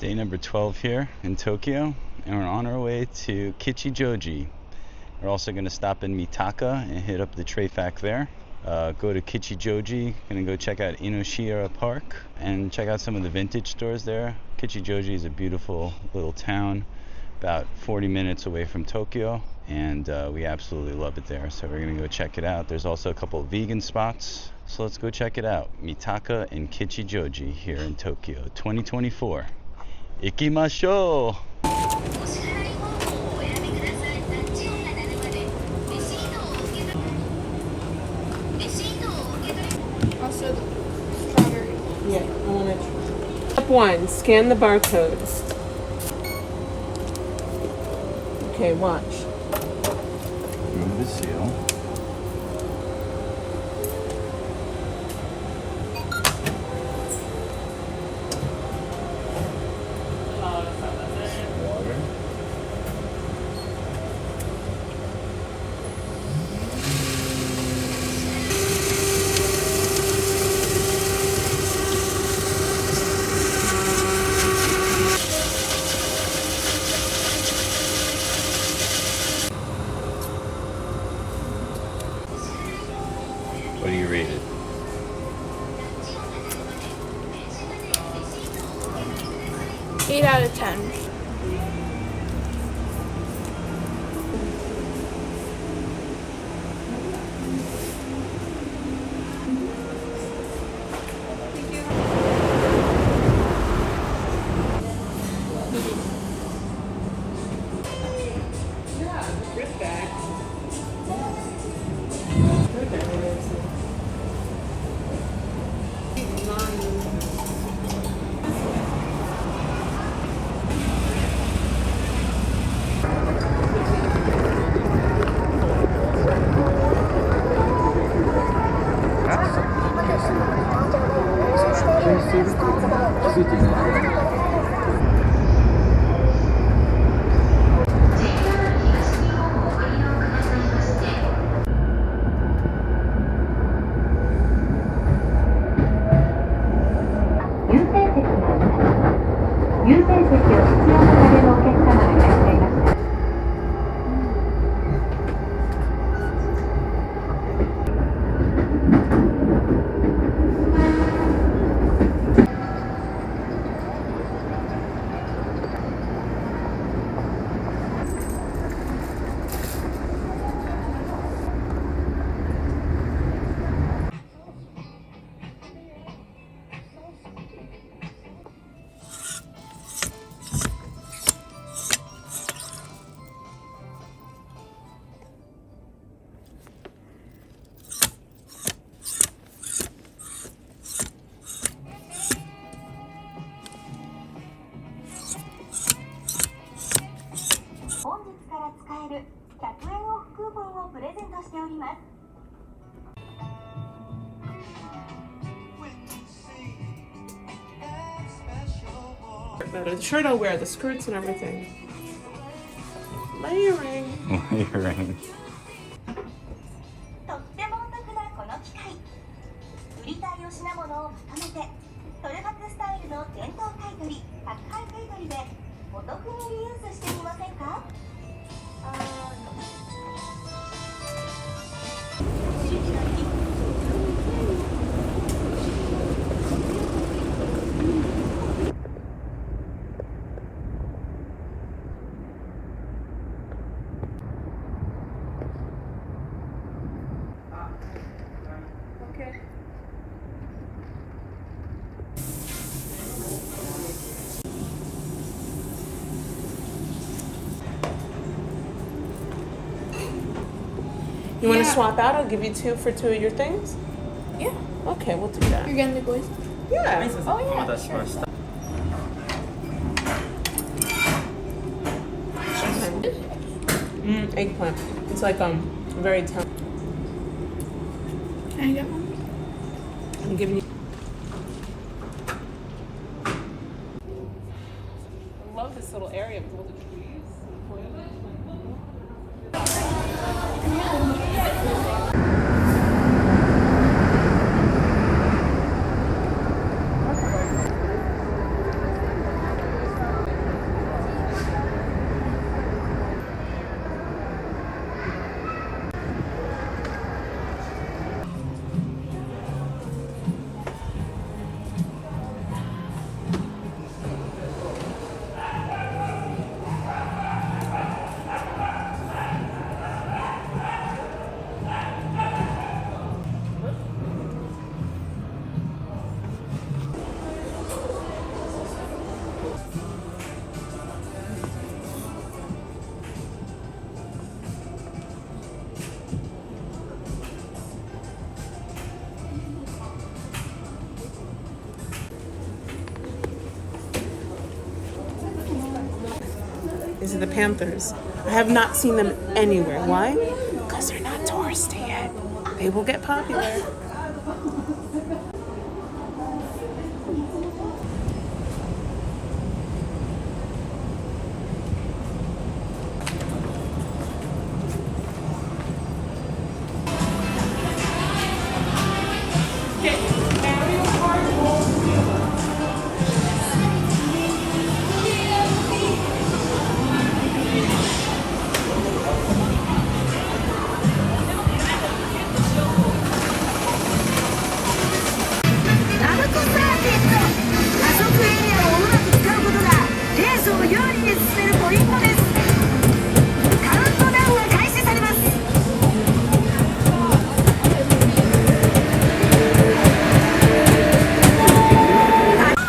Day number 12 here in Tokyo, and we're on our way to Kichijoji. We're also going to stop in Mitaka and hit up the Tre Fac there. Go to Kichijoji, gonna go check out Inoshira Park and check out some of the vintage stores there. Kichijoji is a beautiful little town, about 40 minutes away from Tokyo, and we absolutely love it there, so we're gonna go check it out. There's also a couple of vegan spots, so let's go check it out. Mitaka and Kichijoji here in Tokyo, 2024. Ikimashou! Also the strawberry. Yeah, I want to. Step 1, scan the barcodes. Okay, watch. Remove the seal. Water. What do you rate it? Eight out of 10. Better. The shirt I'll wear, the skirts and everything. Layering. Layering. とってもお得なこの機会。売りたいお品物をまとめて、トレファクスタイルの店頭買取、宅配買取でお得にリユースしてみませんか？You want to swap out? I'll give you 2 for 2 of your things. Yeah. Okay, we'll do that. You're getting the boys? Yeah. Oh yeah. Sure. Eggplant. It's like very tender. Can I get one? I'm giving you. I love this little area with all the trees. These are the panthers. I have not seen them anywhere. Why? Because they're not touristy yet. They will get popular.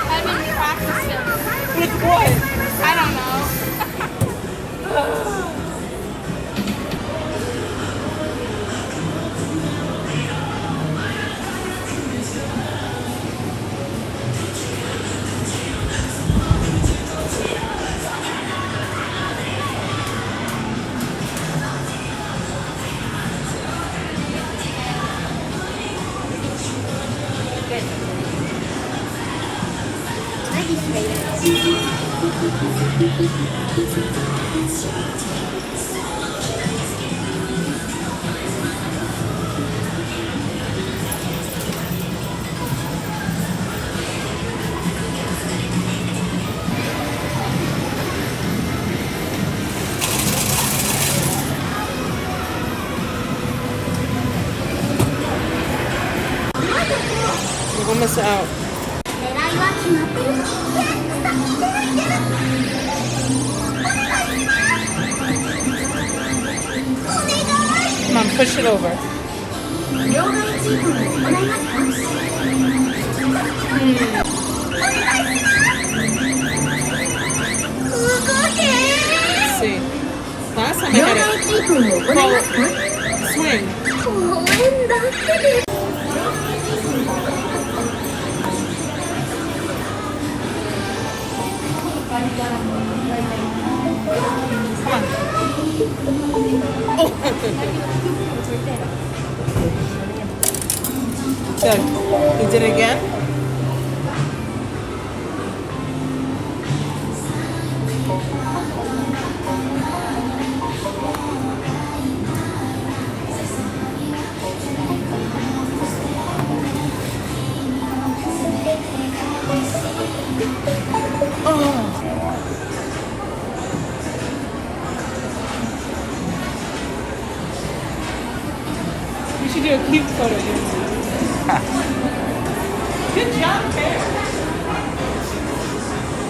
I've been practicing. With what? I don't know. We're gonna miss out. Come on, push it over. Let's see. Last time I had it. Swing. Good. You did it again? You should do a cute photo. Good job, Bear.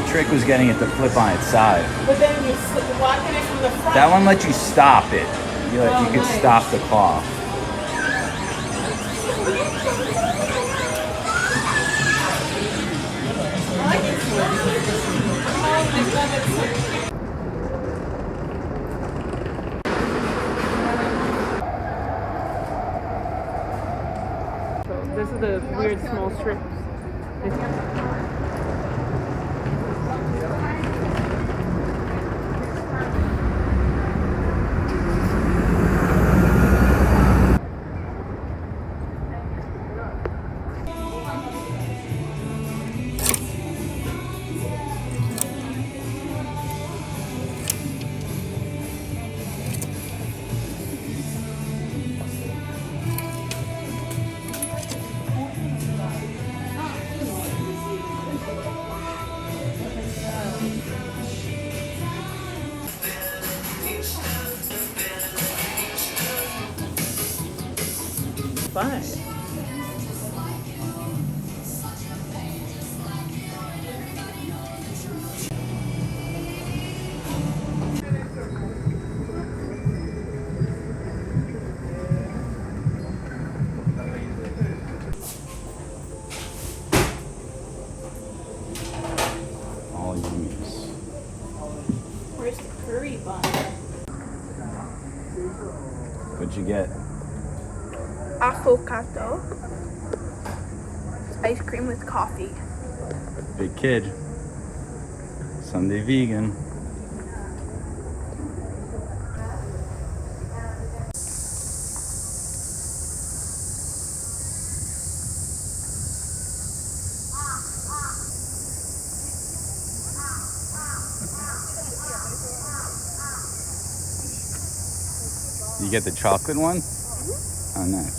The trick was getting it to flip on its side. But then you're walking it from the front. That one lets you stop it. You could nice. stop the claw. This is the weird small strips. Fun. All yummies. Where's the curry bun? What'd you get? Avocado. Ice cream with coffee. Big kid. Sunday vegan. You get the chocolate one? Oh, nice.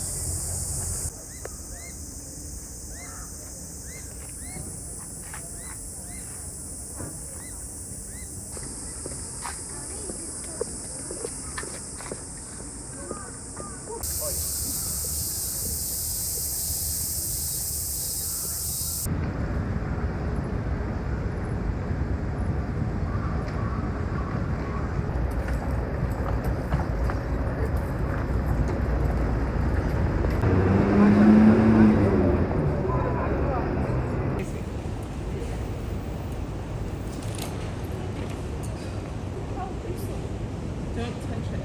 Don't touch it.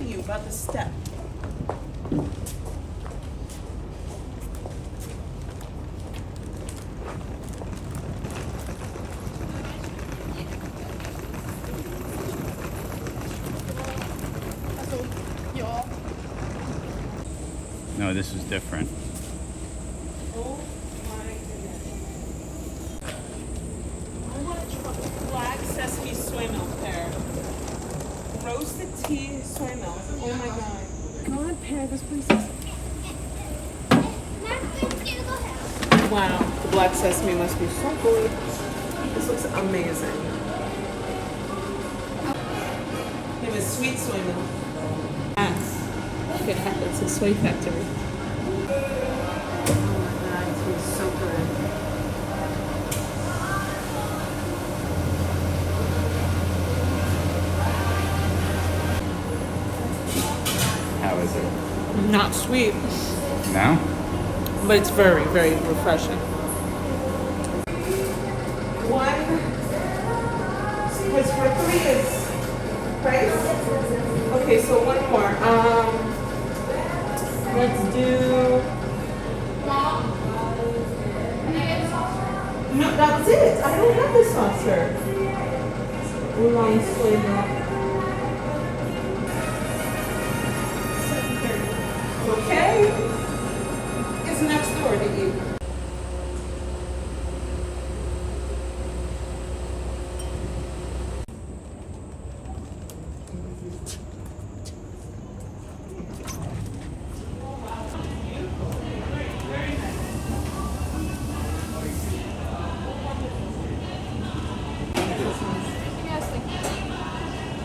You about the step. No, this is different. Oh my goodness. I want to try black sesame soy milk pear. Roasted tea soy milk. Oh my god. God, pear, this place is. Wow, the black sesame must be so good. This looks amazing. It was sweet soy milk. Yes. Look at that, it's a soy factory. Oh my god, it smells so good. How is it? Not sweet, No? but it's very, very refreshing. One was for 3 is price. Okay, so one more. Let's do. No, that's it. I don't have the saucer. Oolong soy milk. Okay. It's next door to you.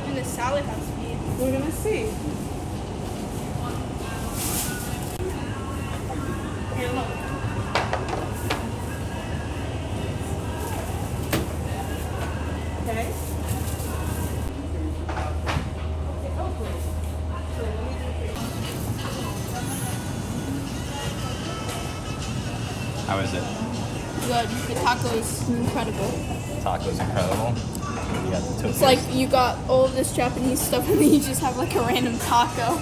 And the salad has to be. We're gonna see. Here, look. Okay. How is it? Good. The taco is incredible. Taco's incredible. You got the It's tofu. like you got all this Japanese stuff and then you just have like a random taco.